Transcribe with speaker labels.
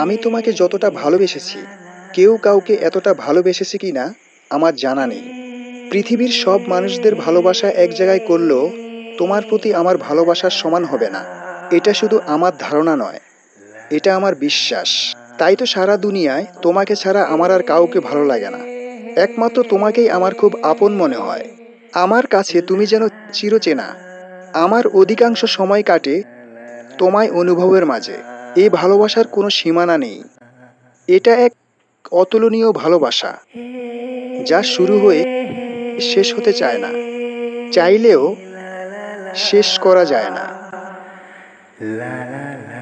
Speaker 1: আমি তোমাকে যতটা ভালোবেসেছি, কেউ কাউকে এতটা ভালোবেসেছে কিনা আমার জানা নেই। পৃথিবীর সব মানুষদের ভালোবাসা এক জায়গায় করলেও তোমার প্রতি আমার ভালোবাসার সমান হবে না। এটা শুধু আমার ধারণা নয়, এটা আমার বিশ্বাস। তাই তো সারা দুনিয়ায় তোমাকে ছাড়া আমার আর কাউকে ভালো লাগে না। একমাত্র তোমাকেই আমার খুব আপন মনে হয়। আমার কাছে তুমি যেন চিরচেনা। আমার অধিকাংশ সময় কাটে তোমায় অনুভবের মাঝে। এই ভালোবাসার কোনো সীমানা নেই। এটা এক অতুলনীয় ভালোবাসা, যা শুরু হয়ে শেষ হতে চায় না, চাইলেও শেষ করা যায় না।
Speaker 2: la la la